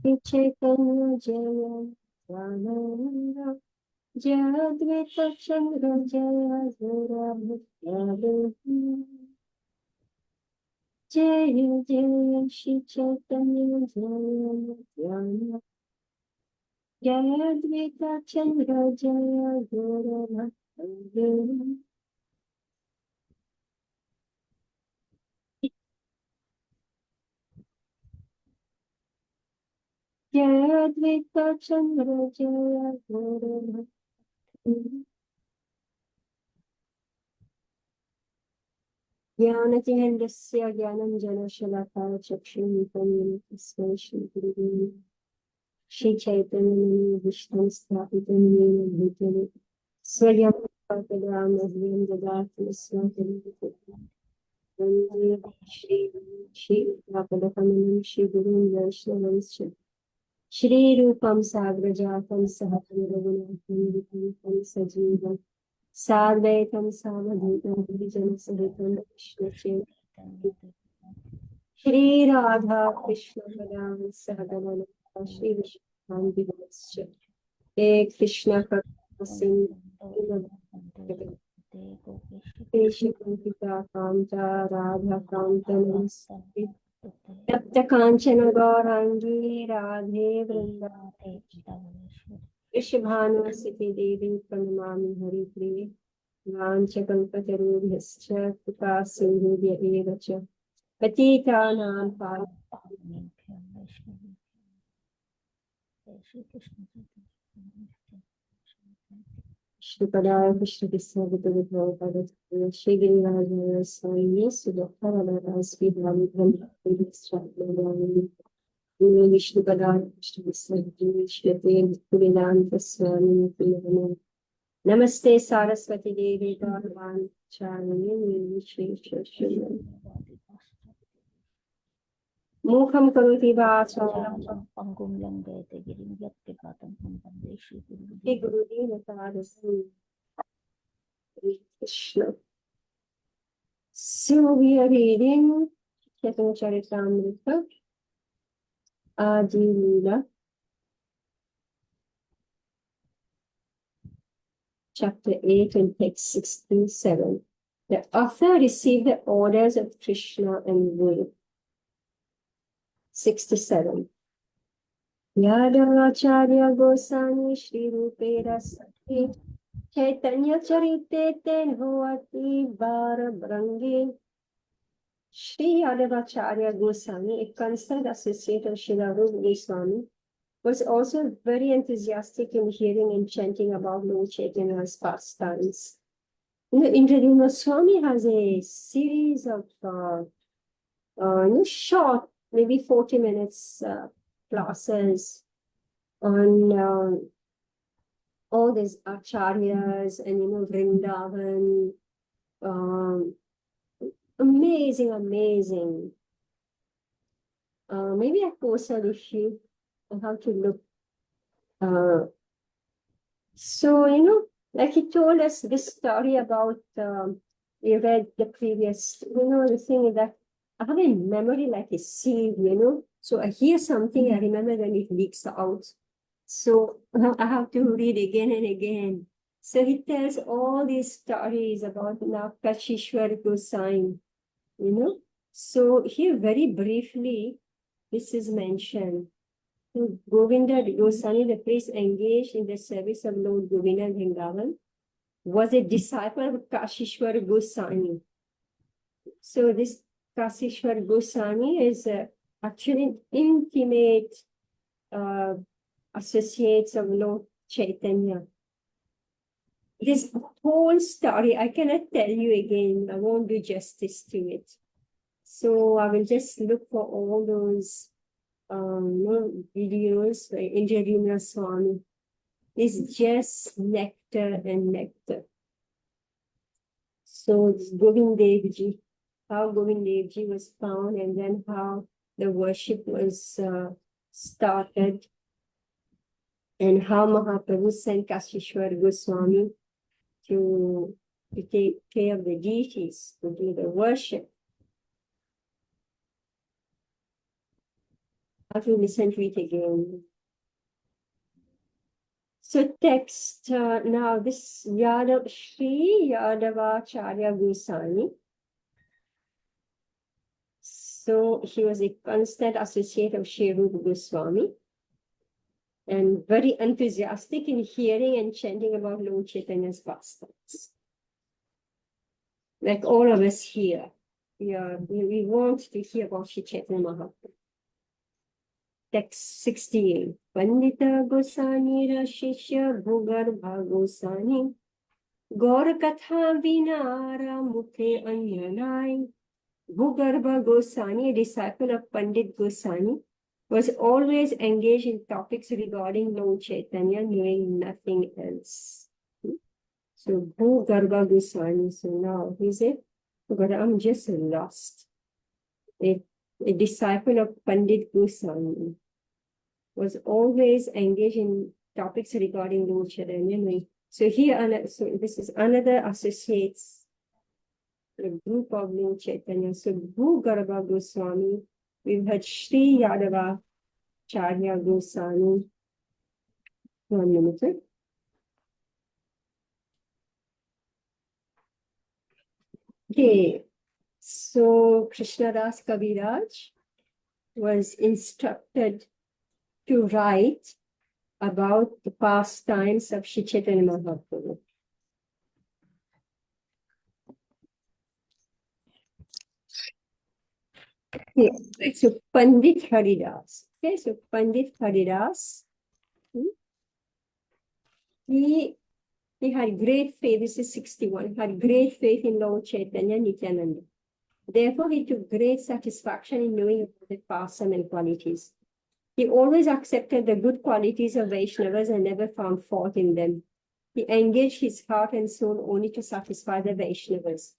Shri Chaitanya Jaya Nityananda Jaya Advaita Chandra Jaya Gura Bhakta Jaya Jaya Shri Chaitanya Jaya Nityananda Jaya Advaita Chandra Jaya Guru Bhakta Jaya Advaita Chandra Jaya Guru Bhakta ज्ञानतिहन्दस्य ज्ञानञ्जनशलाकाय चक्षुरुन्मिलितं तस्मै श्रीगुरुवे श्रीचैतन्यमनोभीष्टं स्थापितं येन भूतले स्वयं कल्पनां मह्यं ददाति स्वकं वन्दे श्रीगुरुं श्रीगुरुं वैष्णवंश्च श्रीरूपं साग्रजातं सहतं रघुनाथं सजीवम् साद्वैतं सावधूतं गिरिजनसहितं कृष्णचेतन श्री राधा कृष्ण बलराम सहगमन श्री विष्णु हे कृष्ण करुणा सिंधु देशकुंठिता कांता राधा कांत नमस्ते तप्त कांचन गौरांगी राधे वृंदावनेश्वरी वृषभानुसुते देवी प्रणमामि हरिप्रिये वाञ्छकल्पतरुभ्यश्च कृपा सिन्धुभ्य एव च पतितानां पावनेभ्यो वैष्णवेभ्यो श्रीपदाय कृष्णकृष्णविद्रोपद श्रीगिरिराज स्वामी सुदत्तवरदास्पिधामि ब्रह्मविष्णुपदाय कृष्णकृष्णविद्यते वेदान्तस्वामिने नमस्ते सारस्वती देवी गौरवाणी निर्विशेष मूखं करोति वाचालं पंगुं लंघयते गिरिं यत्कृपातं तं वन्दे श्रीगुरुं Krishna. So we are reading Chaitanya Charitamrita, Adi Lila, chapter 8 and text 67. The author received the orders of Krishna and Guru. 67. Yadavacharya Goswami Shri Rupera Sakhi Chaitanya Charite Ten Hoati Bara Brangi Shri Yadavacharya Goswami, a constant associate of Srila Rupa Goswami, was also very enthusiastic in hearing and chanting about Lord Chaitanya's pastimes. Indradyumna Swami has a series of short, maybe 40 minutes classes on all these acharyas and Vrindavan. Amazing. Maybe I posted a few on how to look. So, like he told us this story about, we read the previous, the thing is that I have a memory like a sieve. So I hear something, I remember, then it leaks out. So I have to read again and again. So he tells all these stories about Nakashishwar Gosai. So here very briefly, this is mentioned. Govinda Goswami, the priest engaged in the service of Lord Govinda Vrindavan, was a disciple of Kashishwar Goswami. So this Kashishwar Goswami is actually intimate associates of Lord Chaitanya. This whole story, I cannot tell you again. I won't do justice to it. So I will just look for all those videos by Indradyumna Swami. It's just nectar and nectar. So Govind Dev Ji, how Govind Dev Ji was found, and then how the worship was started, and how Mahaprabhu sent Kashishwar Goswami to take care of the deities, to do the worship. have to listen to it again. So text now this Sri Yadavacharya Goswami. So he was a constant associate of Sri Rupa Goswami and very enthusiastic in hearing and chanting about Lord Chaitanya's pastimes. Like all of us here, we want to hear about Sri Chaitanya Mahaprabhu. Text 68. Pandita Gosani Rashishya Bhugarbha Gosani Gaur Katha Vinara Mukhe Anyanai. Bhugarbha Gosani, a disciple of Pandit Gosani, was always engaged in topics regarding Lord Chaitanya, knowing nothing else. So Bhugarbha Gosani, so now he said, but I'm just lost. A disciple of Pandit Gosani was always engaged in topics regarding Lord Chaitanya. So here, so this is another associates a group of Lord Chaitanya. So Bhugarbha Goswami, we've had Sri Yadava Charya Goswami. 1 minute. Okay, so Krishnadas Kaviraj was instructed to write about the pastimes of Sri Chaitanya Mahaprabhu. Okay, so Pandit Haridas. Okay, so Pandit Haridas, he had great faith. This is 61. Had great faith in Lord Chaitanya Nityananda. Therefore, he took great satisfaction in knowing about the pastime and qualities. He always accepted the good qualities of Vaishnavas and never found fault in them. He engaged his heart and soul only to satisfy the Vaishnavas.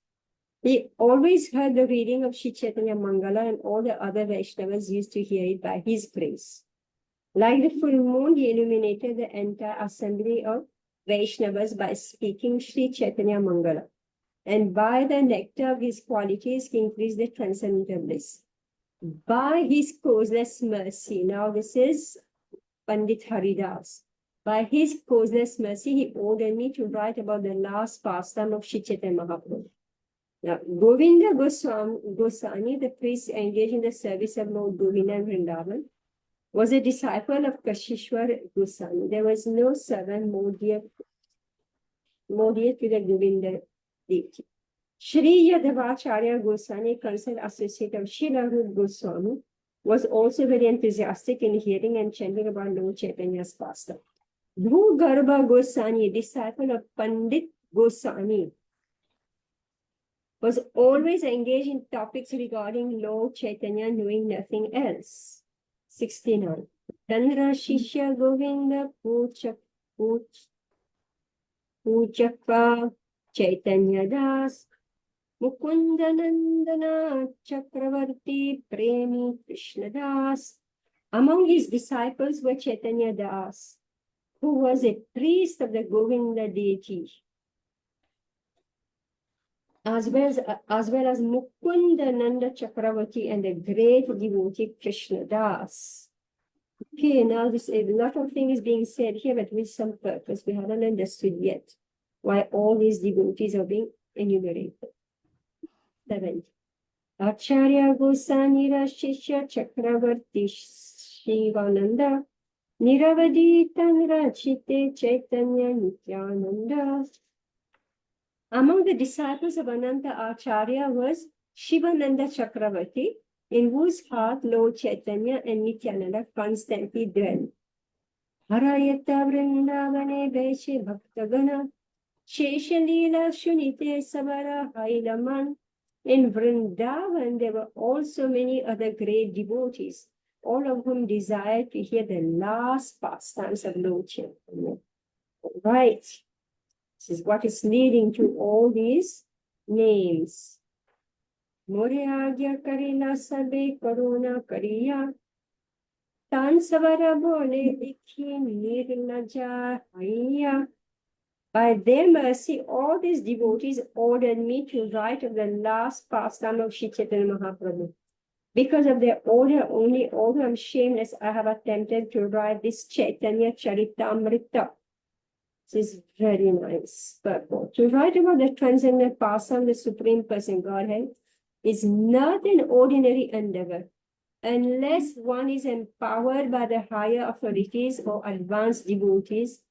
He always heard the reading of Sri Chaitanya Mangala, and all the other Vaishnavas used to hear it by his grace. Like the full moon, he illuminated the entire assembly of Vaishnavas by speaking Sri Chaitanya Mangala. And by the nectar of his qualities, he increased the transcendental bliss. By his causeless mercy, now this is Pandit Haridas. By his causeless mercy, he ordered me to write about the last pastime of Sri Chaitanya Mahaprabhu. Now, Govinda Goswami, the priest engaged in the service of Lord Govinda in Vrindavan, was a disciple of Kashishwar Goswami. There was no servant more dear to the Govinda deity. Sri Yadavacharya Goswami, constant associate of Srila Rupa Goswami, was also very enthusiastic in hearing and chanting about Lord Chaitanya's pastime. Bhugarbha Goswami, disciple of Pandit Goswami, was always engaged in topics regarding Lord Chaitanya, knowing nothing else. 69. Tandra Shishya Govinda Puchakva Chaitanya Das Mukunda Nandana Chakravarti Premi Krishna Das. Among his disciples were Chaitanya Das, who was a priest of the Govinda deity, as well as Mukunda Nanda Chakravarti and the great devotee Krishna Das. Okay, now a lot of things is being said here, but with some purpose. We haven't understood yet why all these devotees are being enumerated. 7. Acharya Goswami Shishya Chakravarti Shivananda Niravadi Tanrachite Chaitanya Nityananda. Among the disciples of Ananta Acharya was Shivananda Chakravarti, in whose heart Lord Chaitanya and Nityananda constantly dwell. Harayata Vrindavane Veshe Bhaktagana Shesha Lila Shunite Savara Hailaman. In Vrindavan, there were also many other great devotees, all of whom desired to hear the last pastimes of Lord Chaitanya. Right. This is what is leading to all these names. Moryagya Karila Sabe Karuna Kariya Tansavara Bole Dikhi Nirlaja Haiya. By their mercy, all these devotees ordered me to write of the last pastime of Sri Chaitanya Mahaprabhu. Because of their order only, although I'm shameless, I have attempted to write this Chaitanya Charitamrita. This is very nice purport. To write about the transcendent person, the Supreme Person Godhead, is not an ordinary endeavor. Unless one is empowered by the higher authorities or advanced devotees,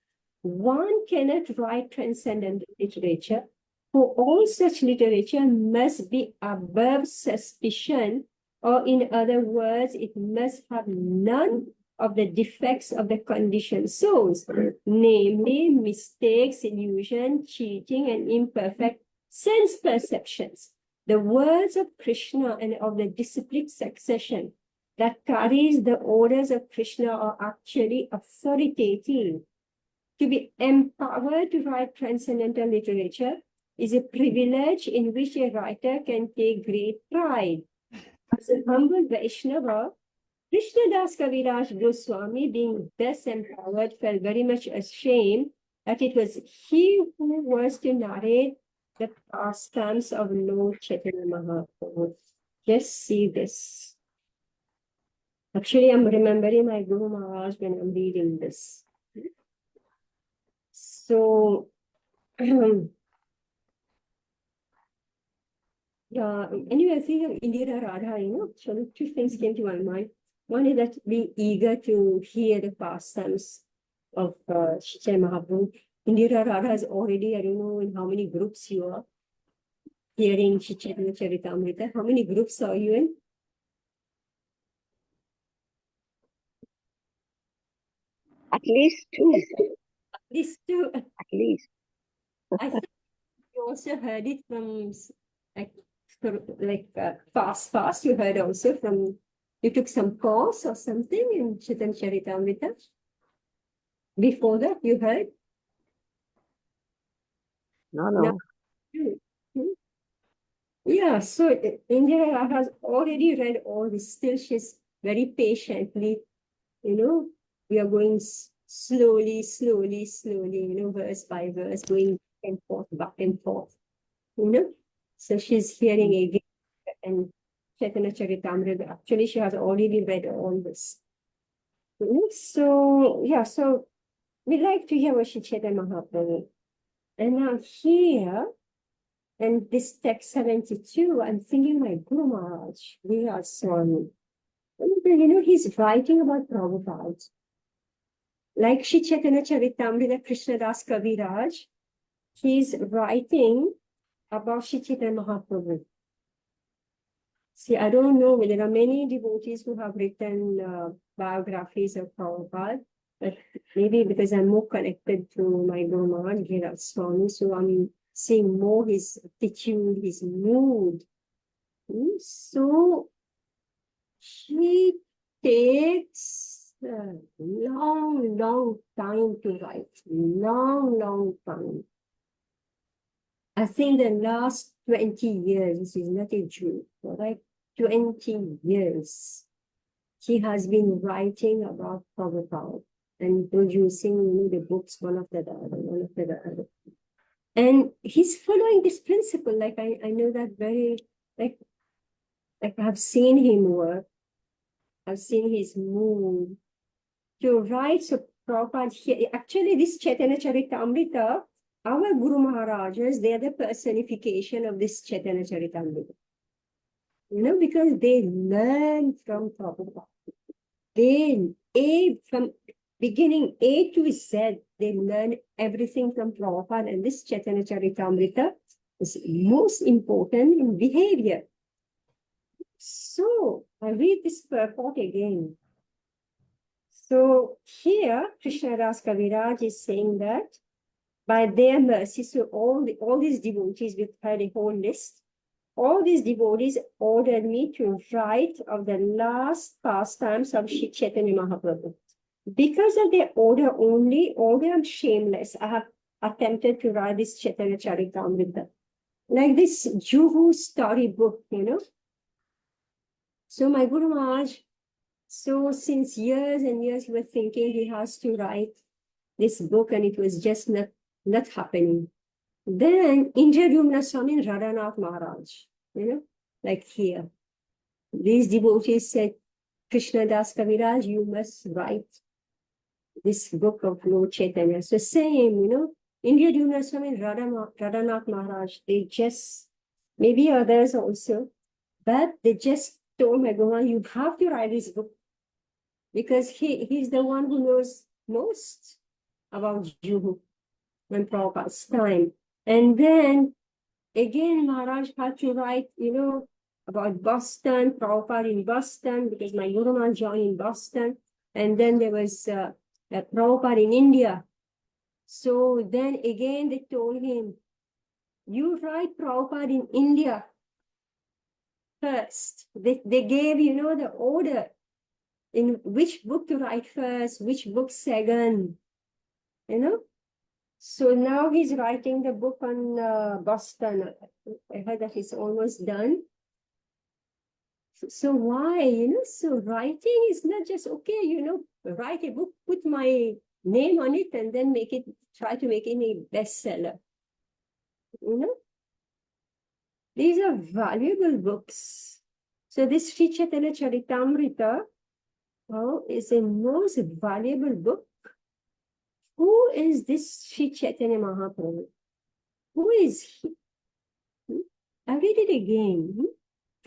one cannot write transcendental literature. For all such literature must be above suspicion, or in other words, it must have none of the defects of the conditioned souls, namely mistakes, illusion, cheating, and imperfect sense perceptions. The words of Krishna and of the disciplic succession that carries the orders of Krishna are actually authoritative. To be empowered to write transcendental literature is a privilege in which a writer can take great pride. As a humble Vaishnava, Krishnadas Kaviraj Goswami, being thus empowered, felt very much ashamed that it was he who was to narrate the pastimes of Lord Chaitanya Mahaprabhu. Just see this. Actually, I'm remembering my Guru Maharaj when I'm reading this. So, yeah, anyway, I think of Indira Radha, so two things came to my mind. One is that being eager to hear the pastimes of Chaitanya Mahaprabhu. Indira Radha is already, I don't know in how many groups you are hearing Chaitanya Charitamrita. How many groups are you in? At least two. These two. At least. I think you also heard it from fast. You heard also from, you took some course or something in Chaitanya Charitamrita. Before that, you heard? No. Yeah, so Indira has already read all this. Still, she's very patiently, we are going slowly, verse by verse, going back and forth, So she's hearing again, and Chaitanya Charitamrita, actually, she has already read all this. So, yeah, so we like to hear what Chaitanya Mahaprabhu. And now here, and this text 72, I'm thinking my Guru Maharaj, Virat Swami. He's writing about Prabhupada. Like Shri Chaitanya Charitamrita Krishnadas Kaviraj, he's writing about Shri Chaitanya Mahaprabhu. See, I don't know whether there are many devotees who have written biographies of Prabhupada, but maybe because I'm more connected to my Guru Maharaj, Virat Swami, so I'm seeing more his attitude, his mood. So he takes a long time to write. Long time. I think the last 20 years, this is not a joke, right? 20 years, he has been writing about Prabhupada and producing the books one after the other. And he's following this principle. Like I know that very, like I've seen him work. I've seen his mood to write. So Prabhupada here, actually this Chaitanya Charitamrita, our Guru Maharajas, they are the personification of this Chaitanya Charitamrita. Because they learn from Prabhupada. From beginning A to Z, they learn everything from Prabhupada, and this Chaitanya Charitamrita is most important in behavior. So I read this purport again. So here, Krishnadas Kaviraj is saying that by their mercy, so all these devotees, we've heard a whole list, all these devotees ordered me to write of the last pastimes of Shri Chaitanya Mahaprabhu. Because of their order only, although I'm shameless, I have attempted to write this Chaitanya Charitamrita. Like this Juhu storybook, So my Guru Maharaj, so since years and years, he was thinking he has to write this book, and it was just not happening. Then Indra Swami and Radhanath Maharaj, like here. these devotees said, Krishna Das Kaviraj, you must write this book of Lord Chaitanya. So same, India Swami, Radhanath Maharaj, they just, maybe others also, but they just told Bhagavan, you have to write this book because he's the one who knows most about Juhu and Prabhupada's time. And then again, Maharaj had to write, about Boston, Prabhupada in Boston, because my Guru Maharaj joined in Boston. And then there was Prabhupada in India. So then again, they told him, you write Prabhupada in India first. They gave, the order in which book to write first, which book second, So now he's writing the book on Boston. I heard that it's almost done. So why, so writing is not just, okay, write a book, put my name on it, and then try to make it a bestseller. These are valuable books. So this Sri Chaitanya Charitamrita is a most valuable book. Who is this Sri Chaitanya Mahaprabhu? Who is he? I read it again.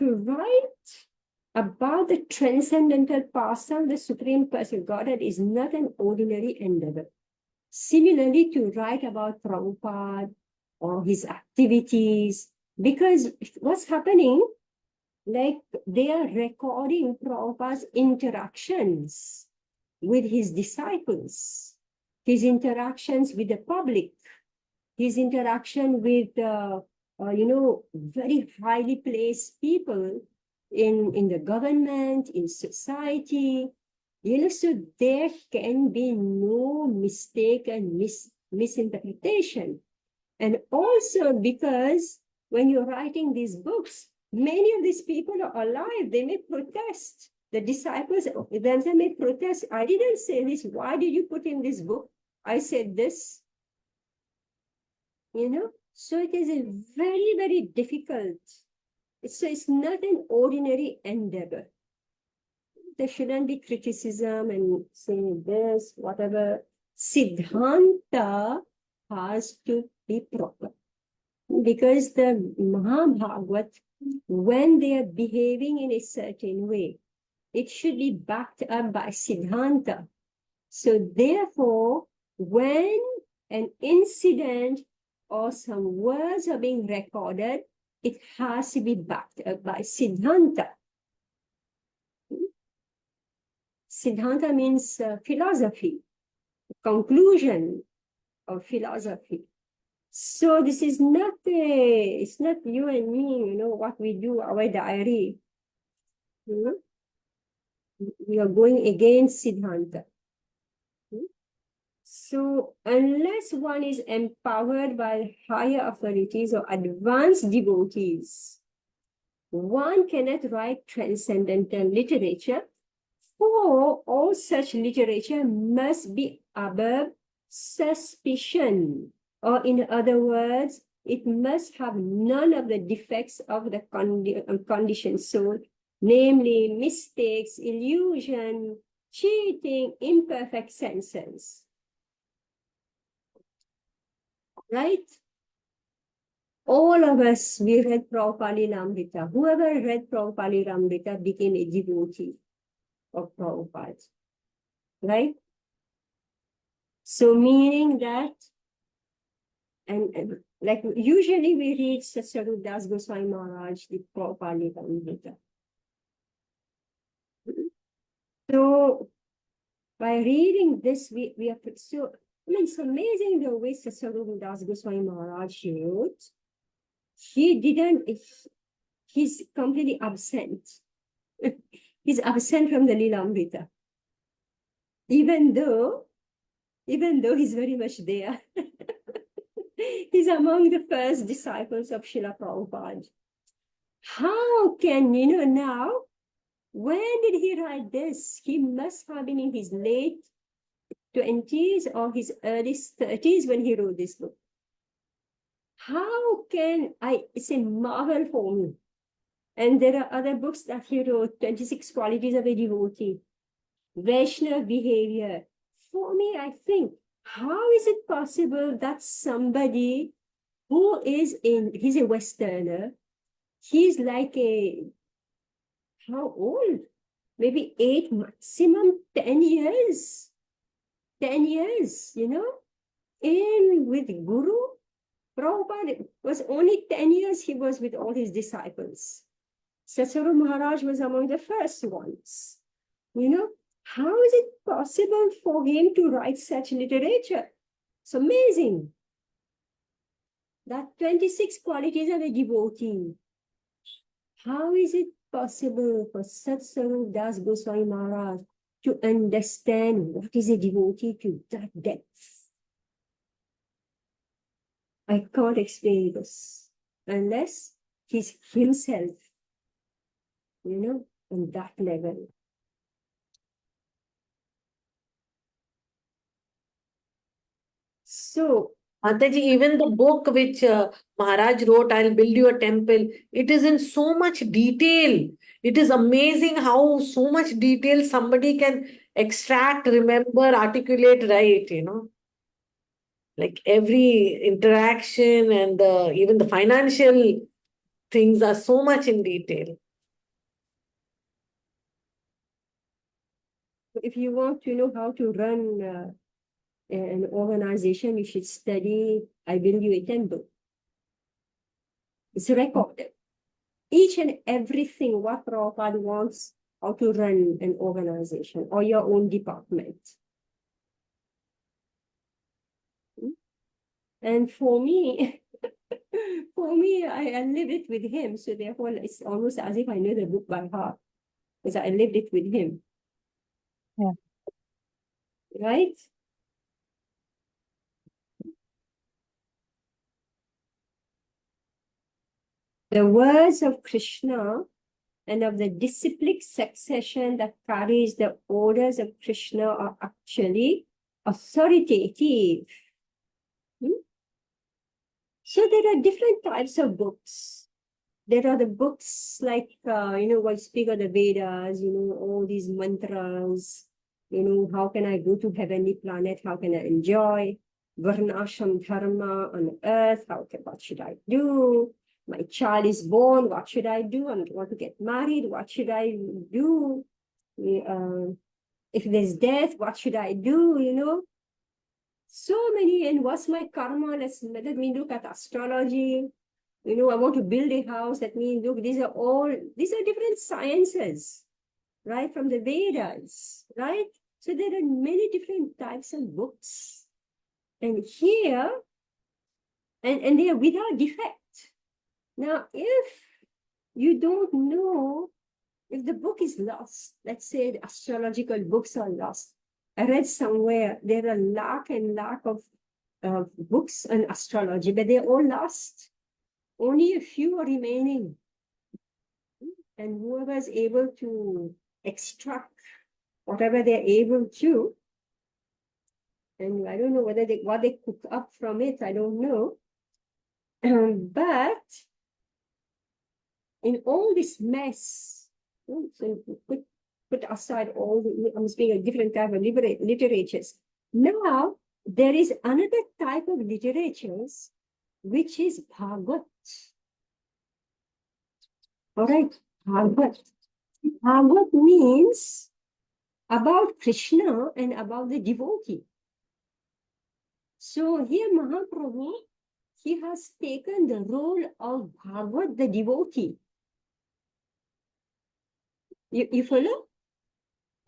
To write about the transcendental person, the Supreme Person Godhead, is not an ordinary endeavor. Similarly, to write about Prabhupada or his activities, because what's happening, like they are recording Prabhupada's interactions with his disciples, his interactions with the public, his interaction with very highly placed people in the government, in society, so there can be no mistake and misinterpretation. And also because when you're writing these books, many of these people are alive, they may protest. The disciples themselves may protest. I didn't say this. Why did you put in this book? I said this. So it is a very, very difficult. So it's not an ordinary endeavor. There shouldn't be criticism and saying this, whatever. Siddhanta has to be proper. Because the Mahabhagavat, when they are behaving in a certain way, it should be backed up by Siddhanta. So therefore, when an incident or some words are being recorded, it has to be backed up by Siddhanta. Siddhanta means philosophy, conclusion of philosophy. So this is not it's not you and me, what we do, our diary. We are going against Siddhanta. So unless one is empowered by higher authorities or advanced devotees, one cannot write transcendental literature, for all such literature must be above suspicion, or in other words, it must have none of the defects of the conditioned soul, namely mistakes, illusion, cheating, imperfect senses. Right? All of us, we read Prabhupada Lilamrita. Whoever read Prabhupada Lilamrita became a devotee of Prabhupada. Right? So meaning that, and like usually we read Satsvarup Das Goswami Maharaj, the Prabhupada Lilamrita. So by reading this, we are so, it's amazing the way Satsvarup Das Goswami Maharaj wrote. He's completely absent. He's absent from the Lilamrita. Even though he's very much there. He's among the first disciples of Srila Prabhupada. How can, now, when did he write this? He must have been in his late 20s or his early 30s when he wrote this book. How can it's a marvel for me. And there are other books that he wrote, 26 Qualities of a Devotee, Vaishnava Behavior. For me, I think, how is it possible that somebody who is he's a Westerner, he's like how old? Maybe 8, maximum 10 years. 10 years, in with Guru. Prabhupada was only 10 years he was with all his disciples. Satsuru Maharaj was among the first ones. How is it possible for him to write such literature? It's amazing. That 26 qualities of a devotee. How is it possible for Satsuru Das Goswami Maharaj to understand what is a devotee to that depth? I can't explain this unless he's himself, on that level. So, Mataji, even the book which Maharaj wrote, I'll Build You a Temple, it is in so much detail. It is amazing how so much detail somebody can extract, remember, articulate, right, Like every interaction and even the financial things are so much in detail. if you want to know how to run an organization, you should study I Build You a Temple. It's recorded. Each and everything what Prabhupada wants, how to run an organization or your own department. And for me, I lived it with him. So therefore, it's almost as if I know the book by heart because I lived it with him. Yeah. Right? The words of Krishna and of the disciplic succession that carries the orders of Krishna are actually authoritative. So there are different types of books. There are the books like, what speak of the Vedas, all these mantras, how can I go to heavenly planet? How can I enjoy Varnashram Dharma on earth? What should I do? My child is born, what should I do? I want to get married, what should I do? If there's death, what should I do? So many, and what's my karma? Let me look at astrology. I want to build a house. That means, look, these are different sciences, right? From the Vedas, right? So there are many different types of books. And here, and they are without defect. Now, if you don't know, if the book is lost, let's say the astrological books are lost. I read somewhere there are lack of books on astrology, but they're all lost. Only a few are remaining. And whoever is able to extract whatever they're able to, and I don't know what they cook up from it, I don't know. But in all this mess, so put aside all I'm speaking of different type of literatures. Now, there is another type of literatures, which is Bhagavad. All right, Bhagavad. Bhagavad means about Krishna and about the devotee. So here Mahaprabhu, he has taken the role of Bhagavad, the devotee. You follow?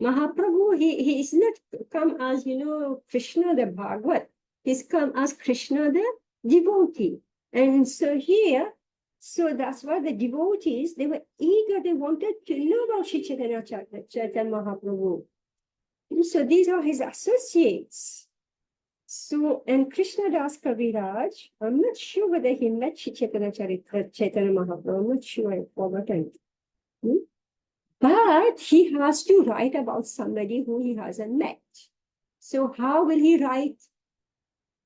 Mahaprabhu, he is not come as, Krishna the Bhagavad. He's come as Krishna the devotee. And so here, so that's why the devotees, they were eager, they wanted to know about Sri Chaitanya Mahaprabhu. So these are his associates. So, and Krishna Das Kaviraj, I'm not sure whether he met Sri Chaitanya Mahaprabhu, I'm not sure, I've forgotten. But he has to write about somebody who he hasn't met. So how will he write?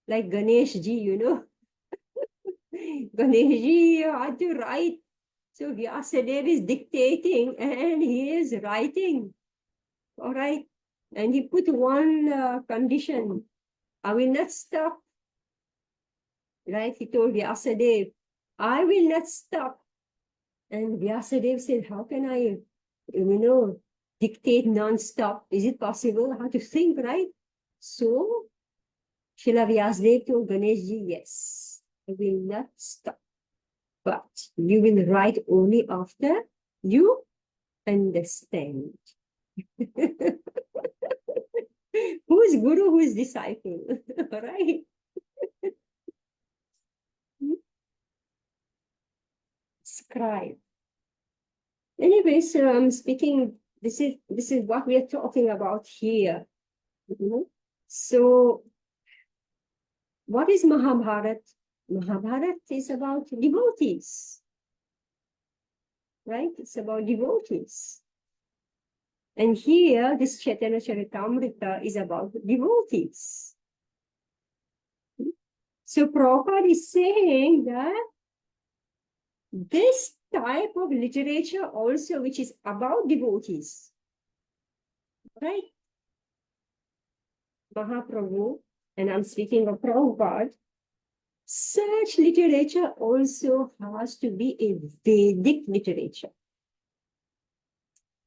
Like Ganesh ji, Ganesh ji had to write So Vyasadeva is dictating and he is writing. All right. And he put one condition. I will not stop. Right? He told Vyasadeva, I will not stop. And Vyasadeva said, how can I, dictate non-stop? Is it possible? How to think, right? So Srila Vyasadeva told Ganeshji, yes, I will not stop. But you will write only after you understand. Who's guru, who's disciple? Right? Scribe. Anyway, so I'm speaking, this is what we are talking about here. So what is Mahabharat? Mahabharat is about devotees. Right? It's about devotees. And here, this Chaitanya Charitamrita is about devotees. So Prabhupada is saying that this type of literature also, which is about devotees, right? Mahaprabhu, and I'm speaking of Prabhupada, such literature also has to be a Vedic literature.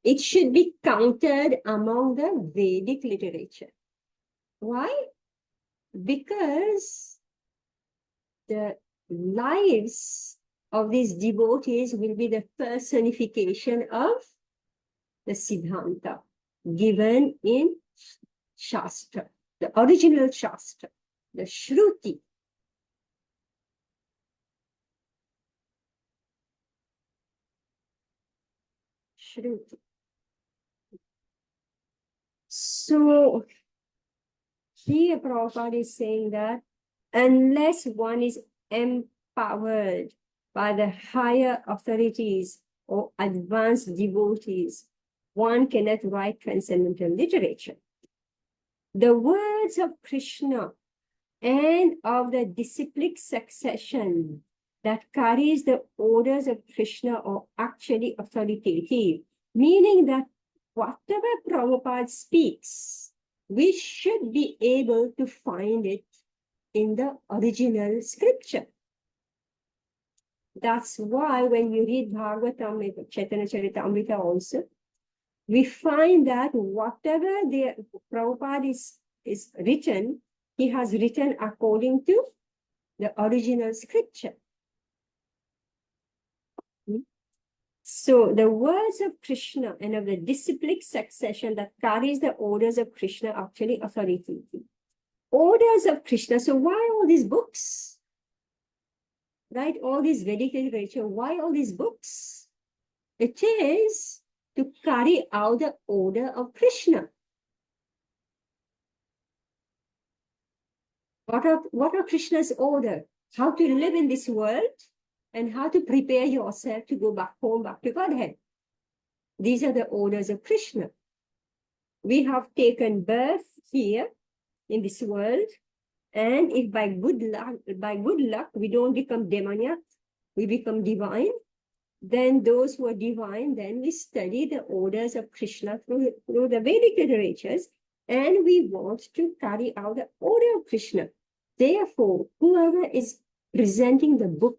It should be counted among the Vedic literature. Why? Because the lives of these devotees will be the personification of the Siddhanta given in Shastra, the original Shastra, the Shruti. Shruti. So here Prabhupada is saying that unless one is empowered by the higher authorities or advanced devotees, one cannot write transcendental literature. The words of Krishna and of the disciplic succession that carries the orders of Krishna are actually authoritative, meaning that whatever Prabhupada speaks, we should be able to find it in the original scripture. That's why when you read Bhagavatam, Chaitanya Charitamrita also, we find that whatever the Prabhupada is written, he has written according to the original scripture. So the words of Krishna and of the disciplic succession that carries the orders of Krishna are actually authoritative. Orders of Krishna. So why all these books? Right? All these Vedic literature. Why all these books? It is to carry out the order of Krishna. What are Krishna's order? How to live in this world and how to prepare yourself to go back home, back to Godhead. These are the orders of Krishna. We have taken birth here in this world, and if by good luck we don't become demoniac, we become divine, then those who are divine, then we study the orders of Krishna through the Vedic literatures, and we want to carry out the order of Krishna. Therefore, whoever is presenting the book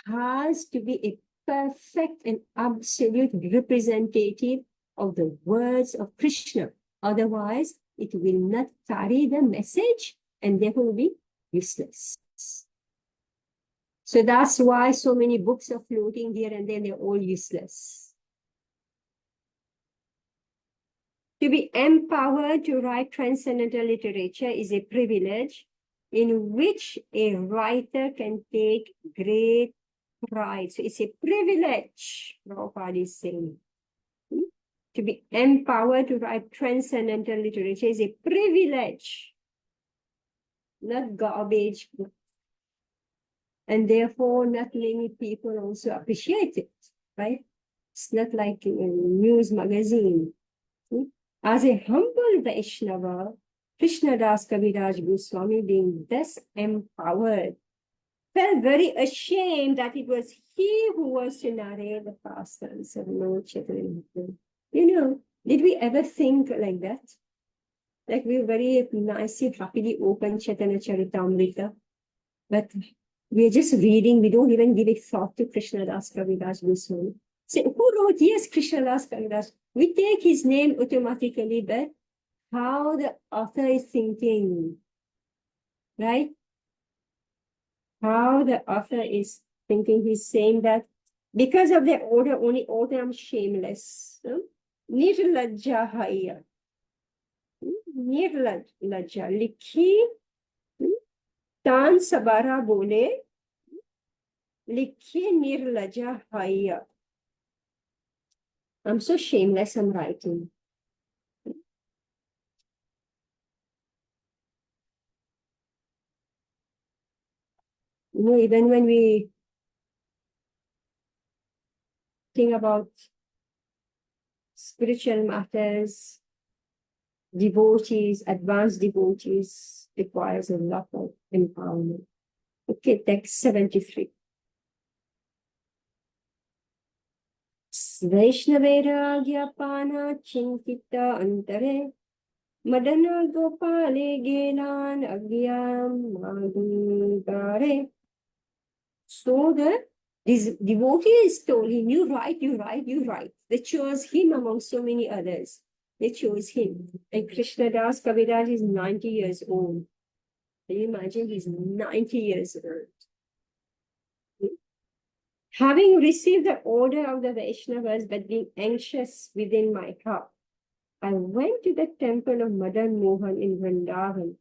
has to be a perfect and absolute representative of the words of Krishna. Otherwise, it will not carry the message and therefore will be useless. So that's why so many books are floating here and then they're all useless. To be empowered to write transcendental literature is a privilege in which a writer can take great pride. So it's a privilege, Prabhupada is saying. To be empowered to write transcendental literature is a privilege, not garbage. And therefore, not many people also appreciate it, right? It's not like a news magazine. As a humble Vaishnava, Krishnadas Kaviraj Goswami being thus empowered, felt very ashamed that it was he who was to narrate the pastimes of Lord Chaitanya. Did we ever think like that? Like we very nicely, happily open Chaitanya Charitamrita, but we're just reading, we don't even give a thought to Krishnadas Kaviraj Goswami. Say, who wrote? Yes, Krishnadas Kaviraj. We take his name automatically, but how the author is thinking, right? How the author is thinking, he's saying that because of their order, only order I'm shameless. Nirlajja haya. Nirlajja. Likhi. Tan sabara bole. Likhi nirlajja haya. I'm so shameless, I'm writing. Even when we think about spiritual matters, devotees, advanced devotees requires a lot of empowerment. Okay, text 73. Vaishnaveragyapana chinkita antare madana gopale genan agyam madhugare. So this devotee is told him, you write. They chose him among so many others. They chose him. And Krishnadas Kaviraj is 90 years old. Can you imagine? He's 90 years old. Having received the order of the Vaishnavas, but being anxious within my heart, I went to the temple of Madan Mohan in Vrindavan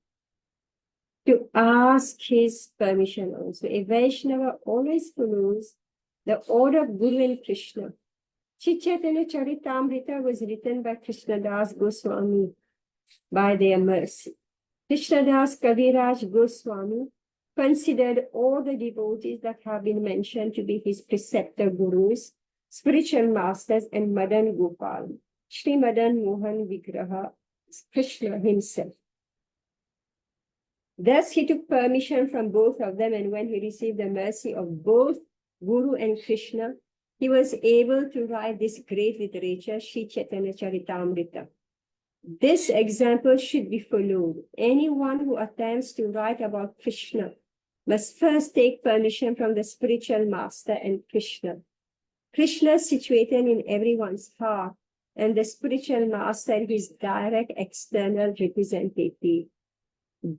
to ask his permission also. A Vaishnava always follows the order of Guru and Krishna. Shri Chaitanya Charitamrita was written by Krishnadas Goswami by their mercy. Krishnadas Kaviraj Goswami considered all the devotees that have been mentioned to be his preceptor gurus, spiritual masters, and Madan Gopal. Shri Madan Mohan Vigraha, Krishna himself. Thus he took permission from both of them, and when he received the mercy of both Guru and Krishna, he was able to write this great literature, Shri Chaitanya Charitamrita. This example should be followed. Anyone who attempts to write about Krishna must first take permission from the spiritual master and Krishna. Krishna is situated in everyone's heart, and the spiritual master is his direct external representative.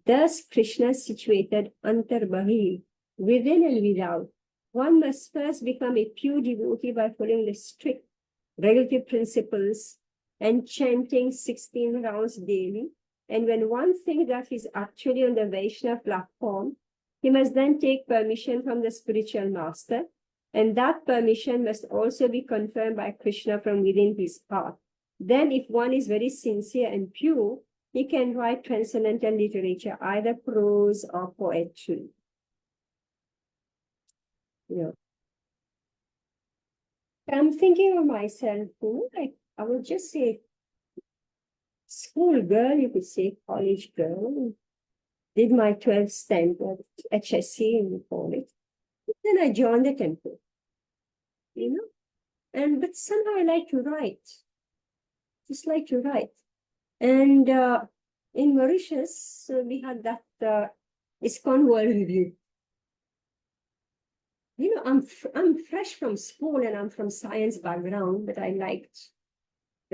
Thus, Krishna is situated antarbahi, within and without. One must first become a pure devotee by following the strict regulative principles and chanting 16 rounds daily. And when one thinks that he's actually on the Vaishnava platform, he must then take permission from the spiritual master. And that permission must also be confirmed by Krishna from within his heart. Then, if one is very sincere and pure, he can write transcendental literature, either prose or poetry. I'm thinking of myself, like I would just say school girl, you could say college girl. Did my 12th standard HSC, you call it. Then I joined the temple, but somehow I like to write. Just like to write. And in Mauritius, we had that ISKCON World Review. I'm fresh from school and I'm from science background, but I liked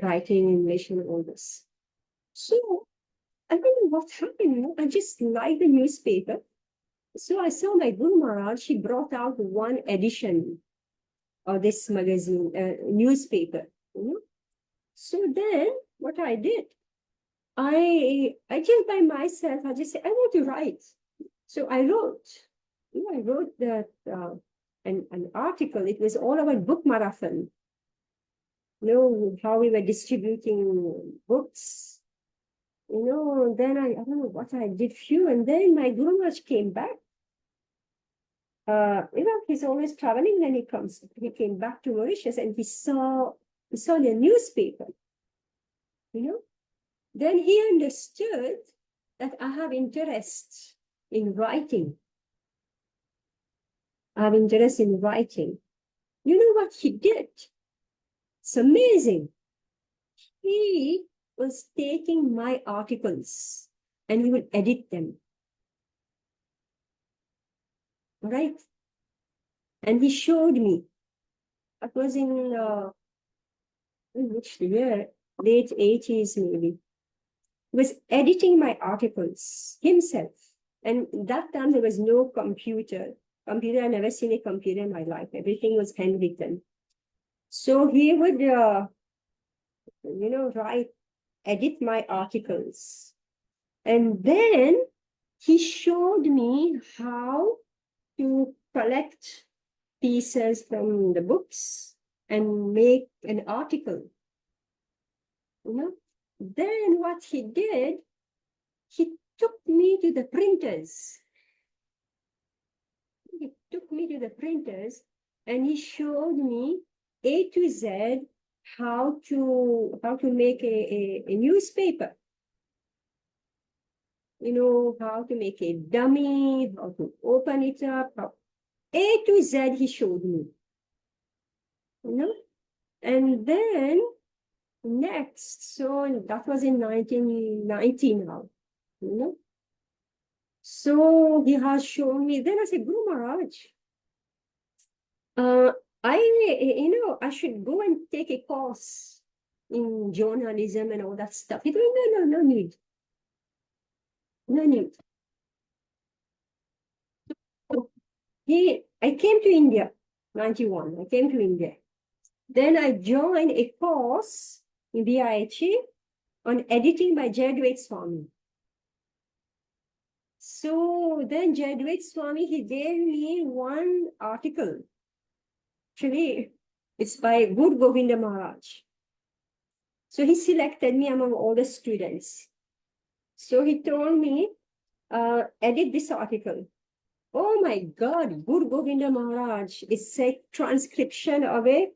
writing English and all this. So I don't know what happened. I just liked the newspaper. So I saw my Guru Maharaj, she brought out one edition of this magazine, newspaper. So then what I did, I just by myself, I just said, I want to write. So I wrote that an article. It was all about book marathon. How we were distributing books. Then I don't know what I did few, and then my Guru Maharaj came back. He's always traveling. Then he came back to Mauritius, and he saw the newspaper. Then he understood that I have interest in writing. I have interest in writing. You know what he did? It's amazing. He was taking my articles and he would edit them. Right? And he showed me. That was in which year? Late 80s, maybe. He was editing my articles himself. And that time there was no computer. I've never seen a computer in my life. Everything was handwritten. So he would, edit my articles. And then he showed me how to collect pieces from the books and make an article. Then what he did, he took me to the printers. He took me to the printers and he showed me A to Z how to make a newspaper. How to make a dummy, how to open it up, A to Z he showed me. And then next, so that was in 1990 now. So he has shown me, then I said, Guru Maharaj, I should go and take a course in journalism and all that stuff. He told me, no need. No need. I came to India, 91. I came to India. Then I joined a course in the IHE on editing by Jayadvaita Swami. So then Jayadvaita Swami, he gave me one article. Actually, it's by Guru Govinda Maharaj. So he selected me among all the students. So he told me, edit this article. Oh my God, Guru Govinda Maharaj is a transcription of a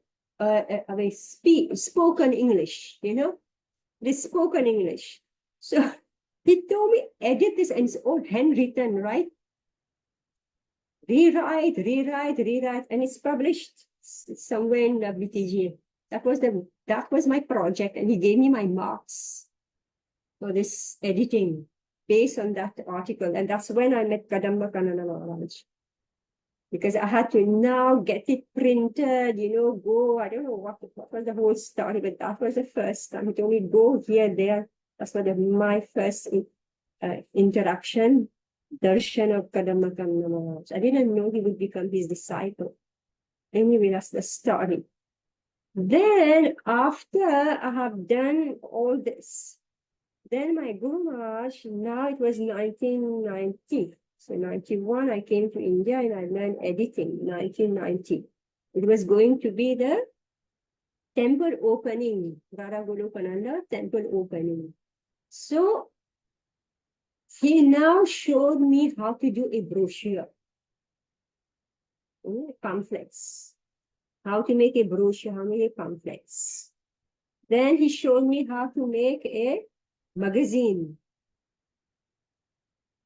spoken English, the spoken English. So he told me, edit this, and it's all handwritten, right? Rewrite, and it's published somewhere in WTG. That was my project, and he gave me my marks for this editing based on that article. And that's when I met Kadamba Kanana Maharaj. Because I had to now get it printed, go, I don't know what was the whole story, but that was the first time. He told me, go here, there. That's my first interaction, darshan of Kadamba Kanana Maharaj. I didn't know he would become his disciple. Anyway, that's the story. Then, after I have done all this, then my Guru Maharaj, now it was 1990. So 91, I came to India and I learned editing, 1990. It was going to be the temple opening, Radha Golokananda temple opening. So he now showed me how to do a brochure, pamphlets, how to make a brochure, how to make pamphlets. Then he showed me how to make a magazine.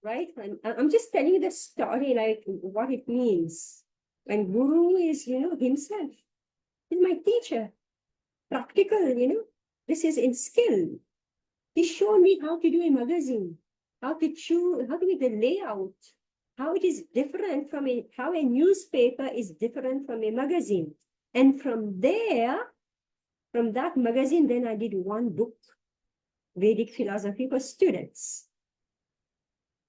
Right? And I'm just telling you the story, like what it means. And Guru is, himself. He's my teacher. Practical, This is in skill. He showed me how to do a magazine, how to choose, how to make the layout, how it is different from how a newspaper is different from a magazine. And from that magazine, then I did one book, Vedic philosophy for students,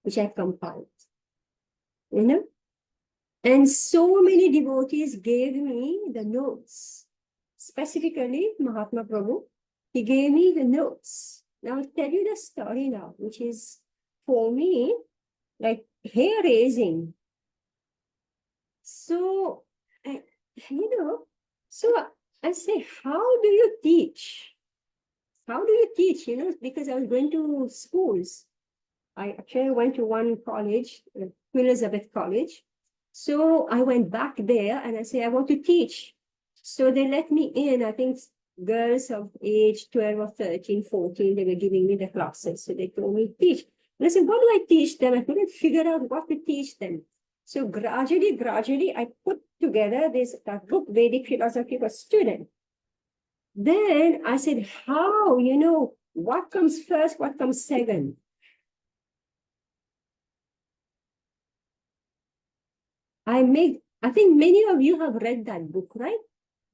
which I compiled, And so many devotees gave me the notes, specifically Mahatma Prabhu. He gave me the notes. Now I'll tell you the story now, which is for me like hair raising. So, so I say, how do you teach? How do you teach? Because I was going to schools. I actually went to one college, Queen Elizabeth College. So I went back there and I said, I want to teach. So they let me in. I think girls of age 12 or 13, 14, they were giving me the classes. So they told me, teach. And I said, what do I teach them? I couldn't figure out what to teach them. So gradually, I put together that book, Vedic Philosophy for Students. Then I said, how, what comes first, what comes second? I think many of you have read that book, right?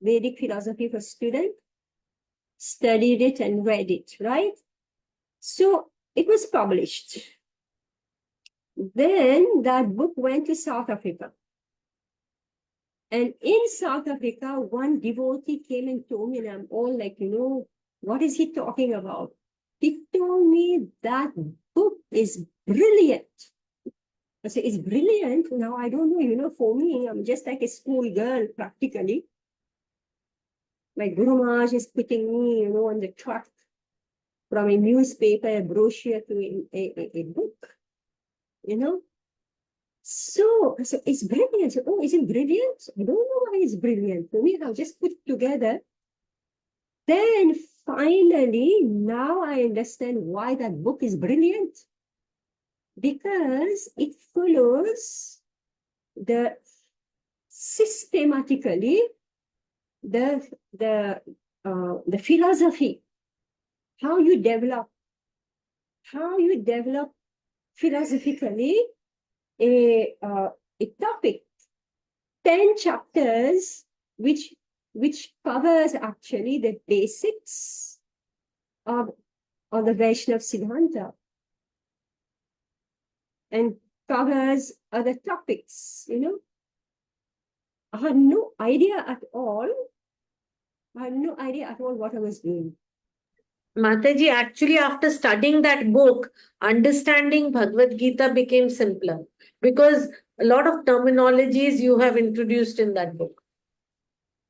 Vedic Philosophy for Students, studied it and read it, right? So it was published. Then that book went to South Africa. And in South Africa, one devotee came and told me, and I'm all like, what is he talking about? He told me that book is brilliant. I said, it's brilliant. Now, I don't know, for me, I'm just like a school girl practically. My Guru Maharaj is putting me, on the track from a newspaper, a brochure to a book, So it's brilliant. So, oh, is it brilliant? I don't know why it's brilliant. For me, I'll just put it together. Then finally, now I understand why that book is brilliant. Because it follows systematically the philosophy, how you develop philosophically a topic, 10 chapters, which covers actually the basics of the Vaishnava Siddhanta and covers other topics, I had no idea at all. What I was doing. Mataji, actually, after studying that book, understanding Bhagavad Gita became simpler because a lot of terminologies you have introduced in that book.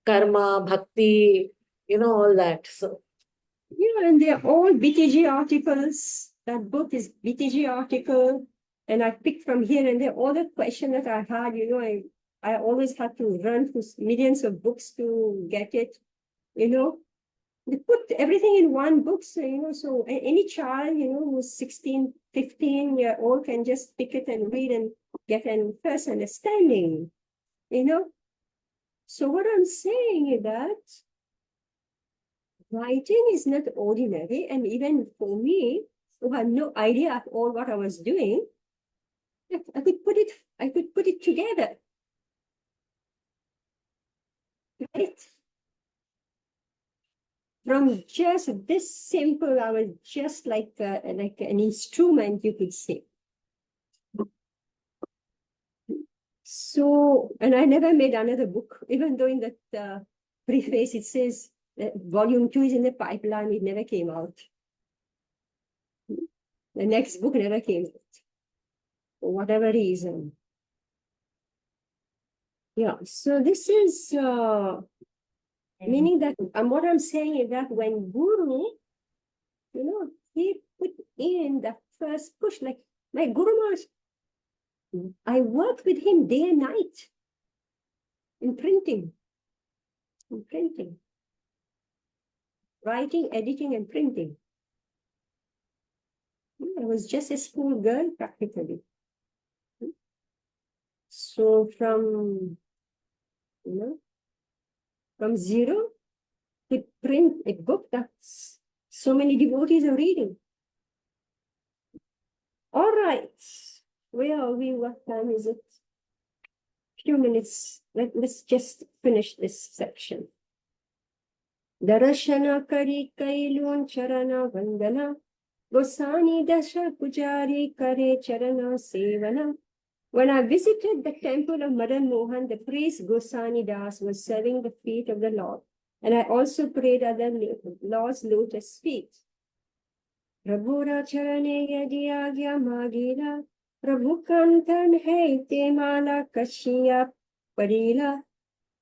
Karma, bhakti, all that. So, and they're all BTG articles. That book is BTG article. And I picked from here and there all the questions that I had, I always had to run through millions of books to get it, They put everything in one book, so any child, who's 16, 15 year old can just pick it and read and get an first understanding, So what I'm saying is that writing is not ordinary, and even for me, who had no idea at all what I was doing, I could put it together. Right? From just this simple, I was just like an instrument, you could say. So, and I never made another book, even though in that preface it says that volume 2 is in the pipeline, it never came out. The next book never came out, for whatever reason. Yeah, so this is meaning that, and what I'm saying is that when Guru, he put in the first push, like my Guru Maharaj, I worked with him day and night in printing, writing, editing, and printing. I was just a school girl practically. So from zero to print a book that's so many devotees are reading. All right. Where are we? What time is it? Few minutes. Let's just finish this section. Darashana kari kailun charana vandana. Gosani dasha pujari kare charana sevana. When I visited the temple of Madan Mohan, the priest Gosani Das was serving the feet of the Lord. And I also prayed at the Lord's lotus feet. Prabhura charane yadi agya magila. Prabhu kantan hai te mala kashiya parila.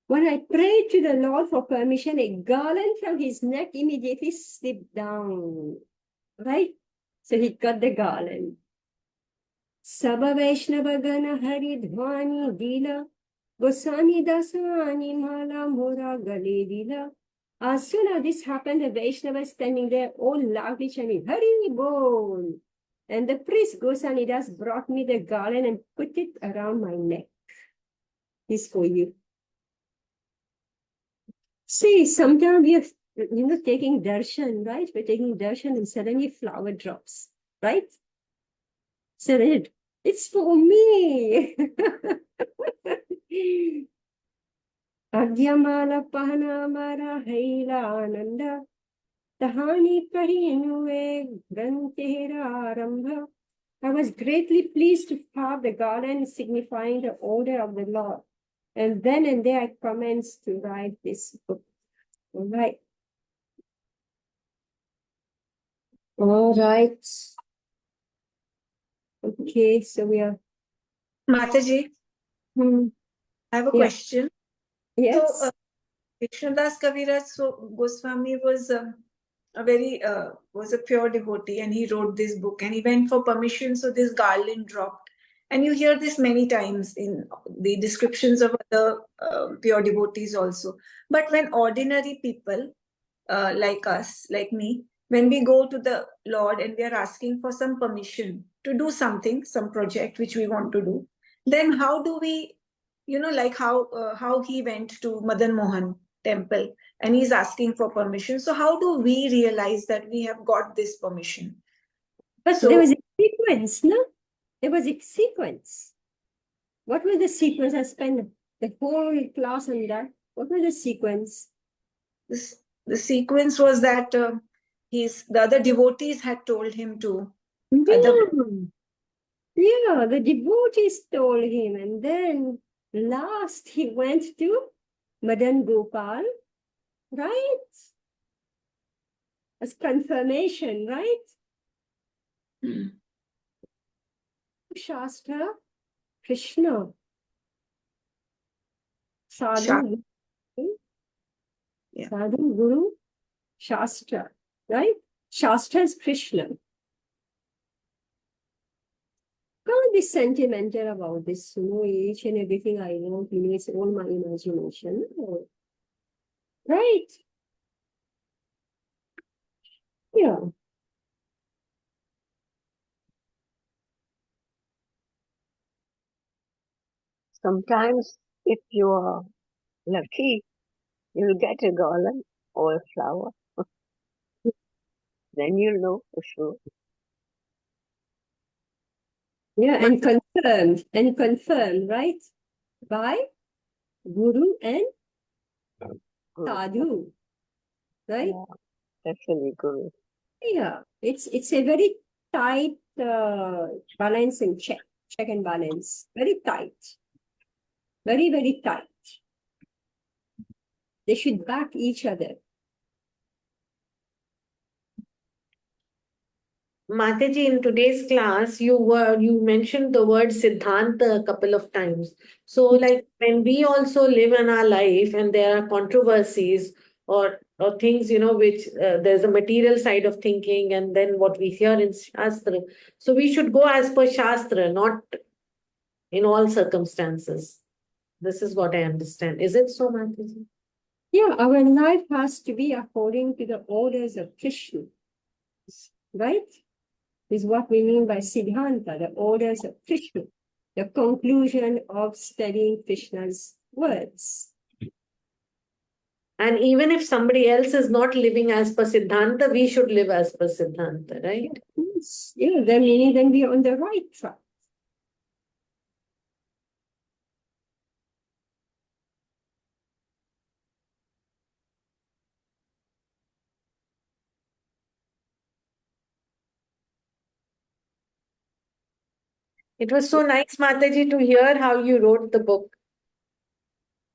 When I prayed to the Lord for permission, a garland from his neck immediately slipped down. Right? So he cut the garland. Sabha Vaishnava Gana Hari Dhvani Dila Gosani Dasani Mala Mora Gale Dila. As soon as this happened, the Vaishnava standing there all loudly chanting, Hari Bol. And the priest Gosanidas brought me the garland and put it around my neck. This for you. See, sometimes we are, taking darshan, right? We're taking darshan and suddenly flower drops, right? So it's for me. Agyamala Pahanamara Haila Ananda Tahani Kahinuve Grantera Arambha. I was greatly pleased to have the garland signifying the order of the Lord. And then and there I commenced to write this book. All right. All right. Okay, so we are. Mataji, Hmm, I have a Yeah. question. yes. So, Vishnudas Kaviraj Goswami was was a pure devotee, and he wrote this book, and he went for permission, so this garland dropped. And you hear this many times in the descriptions of other pure devotees also. But when ordinary people like us, like me, when we go to the Lord and we are asking for some permission to do something, some project which we want to do, then how do we, like how he went to Madan Mohan temple and he's asking for permission. So how do we realize that we have got this permission? But So- there was a sequence, no? There was a sequence. What was the sequence? I spent the whole class on that. What was the sequence? The sequence was that the other devotees had told him to. Yeah, the devotees told him, and then last he went to Madan Gopal, right? As confirmation, right? Shastra, Krishna, Sadhu, Yeah. Sadhu, Guru, Shastra, right? Shastra is Krishna. Can't be sentimental about this, each and everything I know, it's all my imagination. No. Right? Yeah. Sometimes, if you are lucky, you'll get a garland or a flower. Then you'll know for sure. Yeah, and confirmed, right? By Guru and Good. Sadhu, right? Yeah, definitely good. Yeah, it's a very tight balance and check and balance. Very tight. Very, very tight. They should back each other. Mataji, in today's class, you mentioned the word Siddhanta a couple of times. So, like when we also live in our life and there are controversies or things, which there's a material side of thinking and then what we hear in Shastra. So we should go as per Shastra, not in all circumstances. This is what I understand. Is it so, Mataji? Yeah, our life has to be according to the orders of Krishna. Right? Is what we mean by Siddhanta, the orders of Krishna, the conclusion of studying Krishna's words. And even if somebody else is not living as per Siddhanta, we should live as per Siddhanta, right? Yes. Yeah, then meaning then we are on the right track. It was so nice, Mataji, to hear how you wrote the book.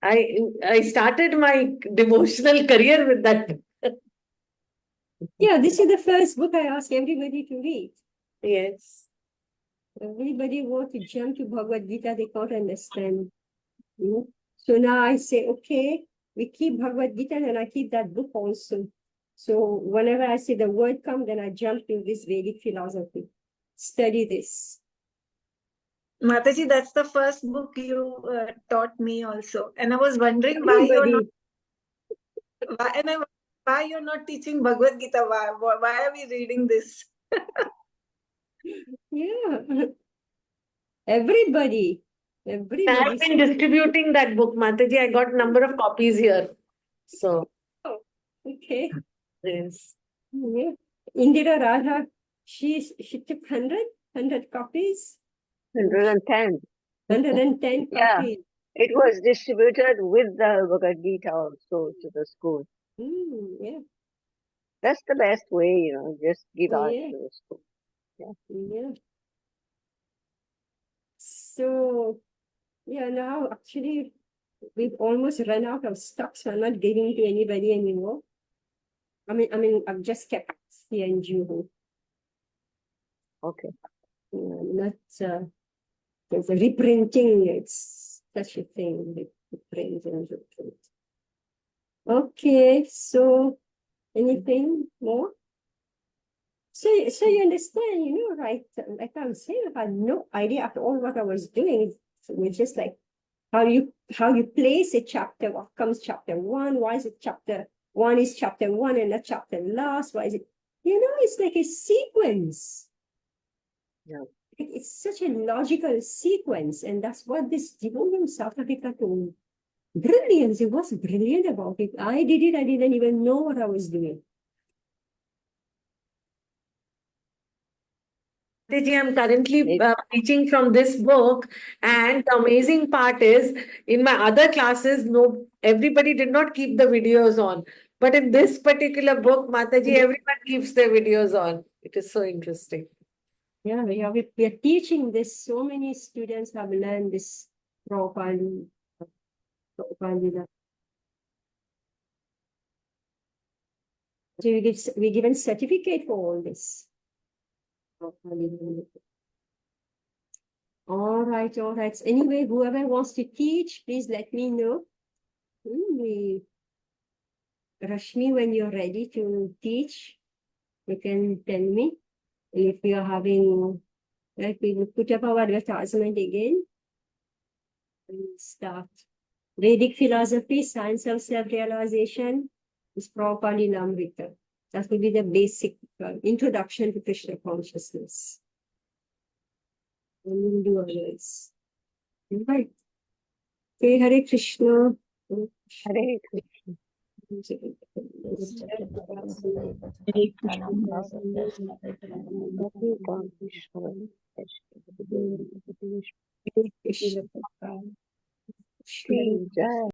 I started my devotional career with that book. Yeah, this is the first book I ask everybody to read. Yes. Everybody wants to jump to Bhagavad Gita, they can't understand. So now I say, okay, we keep Bhagavad Gita and I keep that book also. So whenever I see the word come, then I jump to this Vedic philosophy. Study this. Mataji, that's the first book you taught me also. And I was wondering why Everybody. why you're not teaching Bhagavad Gita. Why are we reading this? Yeah. Everybody. I've Everybody. been distributing that book, Mataji. I got number of copies here. So, Oh, okay. yes. Yeah. Indira Radha, she took 100 copies. 110. 110 Yeah. copies. It was distributed with the Bhagavad Gita also to the school. Yeah. That's the best way, you know, just give out Yeah. to the school. Yeah. So, yeah, now actually we've almost run out of stock, so I'm not giving to anybody anymore. I've just kept here in Juhu. Okay. Not there's a reprinting, it's such a thing, reprint and reprint. Okay, so anything more? So you understand, you know, right? Like I was saying, I had no idea after all what I was doing. So it's just like how you place a chapter, what comes chapter one, why is it chapter one is chapter one and not chapter last? Why is it, you know, it's like a sequence. Yeah. It's such a logical sequence, and that's what this devotee in South Africa told. Brilliance, it was brilliant about it. I did it, I didn't even know what I was doing. Mataji, I'm currently It- teaching from this book, and the amazing part is in my other classes, no, everybody did not keep the videos on. But in this particular book, Mataji, everyone keeps their videos on. It is so interesting. Yeah, we are teaching this. So many students have learned this properly. Properly. So we given certificate for all this. All right, all right. So anyway, whoever wants to teach, please let me know. Rashmi, when you're ready to teach, you can tell me. If we are having, like, we will put up our advertisement again and start. Vedic philosophy, science of self-realization is properly Lamrita. That will be the basic introduction to Krishna consciousness. And we'll do others. Right. Okay, Hare Krishna. Hare Krishna. Krishna. Jai.